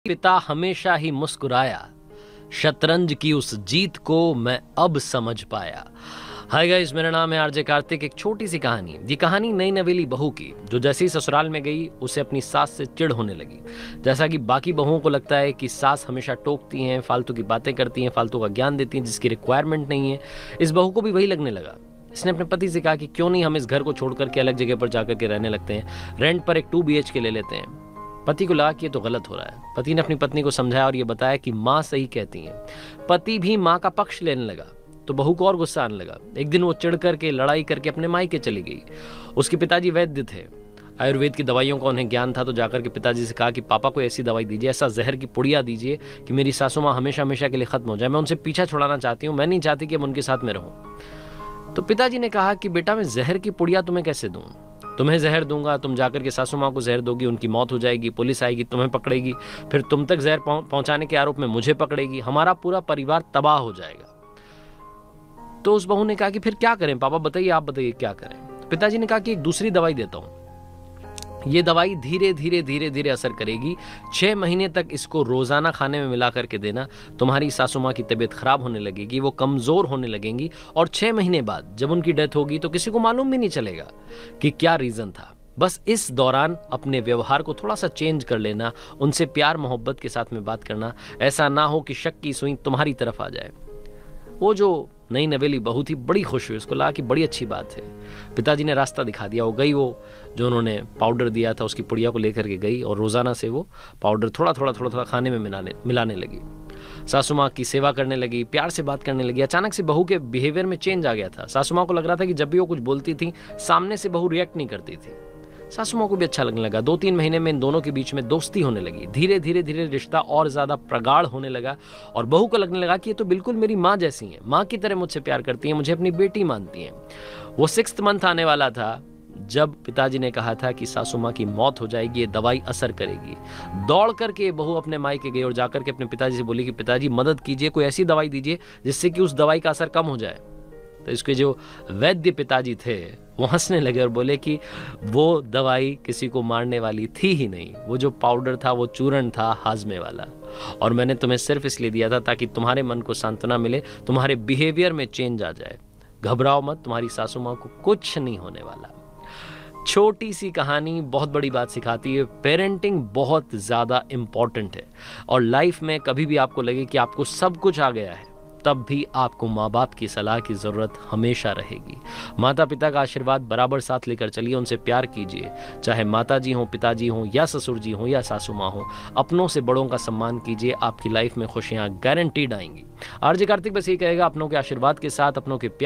पिता हमेशा ही मुस्कुराया, शतरंज की उस जीत को मैं अब समझ पाया। हाय गाइस, मेरा नाम है आरजे कार्तिक। एक छोटी सी कहानी। ये कहानी नई नवेली बहू की, जो जैसे ही ससुराल में गई उसे अपनी सास से चिढ़ होने लगी। जैसा कि बाकी बहुओं को लगता है कि सास हमेशा टोकती हैं, फालतू की बातें करती हैं, फालतू का ज्ञान देती हैं जिसकी रिक्वायरमेंट नहीं है, इस बहू को भी वही लगने लगा। इसने अपने पति से कहा कि क्यों नहीं हम इस घर को छोड़ करके अलग जगह पर जाकर के रहने लगते हैं, रेंट पर एक 2 BHK ले लेते हैं। पति को लगा कि ये तो गलत हो रहा है। पति ने अपनी पत्नी को समझाया और ये बताया कि माँ सही कहती है। पति भी माँ का पक्ष लेने लगा तो बहू को और गुस्सा आने लगा। एक दिन वो चिढ़ करके लड़ाई करके अपने मायके चली गई। उसके पिताजी वैद्य थे, आयुर्वेद की दवाइयों का उन्हें ज्ञान था। तो जाकर के पिताजी से कहा कि पापा को ऐसी दवाई दीजिए, ऐसा जहर की पुड़िया दीजिए कि मेरी सासू माँ हमेशा हमेशा के लिए खत्म हो जाए। मैं उनसे पीछा छुड़ाना चाहती हूँ, मैं नहीं चाहती कि मैं उनके साथ में रहूँ। तो पिताजी ने कहा कि बेटा, मैं जहर की पुड़िया तुम्हें कैसे दूँ? तुम्हें जहर दूंगा, तुम जाकर के सासू माँ को जहर दोगी, उनकी मौत हो जाएगी, पुलिस आएगी, तुम्हें पकड़ेगी, फिर तुम तक जहर पहुंचाने के आरोप में मुझे पकड़ेगी, हमारा पूरा परिवार तबाह हो जाएगा। तो उस बहू ने कहा कि फिर क्या करें पापा, बताइए, आप बताइए क्या करें। तो पिताजी ने कहा कि एक दूसरी दवाई देता हूं। ये दवाई धीरे धीरे धीरे धीरे असर करेगी। 6 महीने तक इसको रोजाना खाने में मिला करके देना। तुम्हारी सासू माँ की तबीयत खराब होने लगेगी, वो कमजोर होने लगेंगी, और 6 महीने बाद जब उनकी डेथ होगी तो किसी को मालूम भी नहीं चलेगा कि क्या रीजन था। बस इस दौरान अपने व्यवहार को थोड़ा सा चेंज कर लेना, उनसे प्यार मोहब्बत के साथ में बात करना। ऐसा ना हो कि शक की सुई तुम्हारी तरफ आ जाए। वो जो नई नवेली बहू थी बड़ी खुश हुई, उसको लगा कि बड़ी अच्छी बात है। पिताजी ने रास्ता दिखा दिया। वो गई, वो जो उन्होंने पाउडर दिया था उसकी पुड़िया को लेकर के गई और रोजाना से वो पाउडर थोड़ा थोड़ा खाने में मिलाने लगी। सासू माँ की सेवा करने लगी, प्यार से बात करने लगी। अचानक से बहू के बिहेवियर में चेंज आ गया था। सासू माँ को लग रहा था कि जब भी वो कुछ बोलती थी सामने से बहू रिएक्ट नहीं करती थी। सासू माँ को भी अच्छा लगने लगा। 2-3 महीने में इन दोनों के बीच में दोस्ती होने लगी। धीरे धीरे धीरे रिश्ता और ज्यादा प्रगाढ़ होने लगा और बहू को लगने लगा कि ये तो बिल्कुल मेरी माँ जैसी है, माँ की तरह मुझसे प्यार करती है, मुझे अपनी बेटी मानती है। वो 6th मंथ आने वाला था जब पिताजी ने कहा था कि सासू माँ की मौत हो जाएगी, ये दवाई असर करेगी। दौड़ करके बहू अपने मायके गई और जाकर के अपने पिताजी से बोली कि पिताजी मदद कीजिए, कोई ऐसी दवाई दीजिए जिससे कि उस दवाई का असर कम हो जाए। तो इसके जो वैद्य पिताजी थे वो हंसने लगे और बोले कि वो दवाई किसी को मारने वाली थी ही नहीं, वो जो पाउडर था वो चूर्ण था हाजमे वाला, और मैंने तुम्हें सिर्फ इसलिए दिया था ताकि तुम्हारे मन को सांत्वना मिले, तुम्हारे बिहेवियर में चेंज आ जाए। घबराओ मत, तुम्हारी सासू माँ को कुछ नहीं होने वाला। छोटी सी कहानी बहुत बड़ी बात सिखाती है। पेरेंटिंग बहुत ज़्यादा इम्पॉर्टेंट है और लाइफ में कभी भी आपको लगे कि आपको सब कुछ आ गया है, तब भी आपको माँ बाप की सलाह की ज़रूरत हमेशा रहेगी। माता पिता का आशीर्वाद बराबर साथ लेकर चलिए, उनसे प्यार कीजिए, चाहे माता जी हों, पिताजी हों, या ससुर जी हों, या सासू माँ हों। अपनों से बड़ों का सम्मान कीजिए, आपकी लाइफ में खुशियाँ गारंटीड आएंगी। आरजे कार्तिक बस यही कहेगा, अपनों के आशीर्वाद के साथ, अपनों के प्यार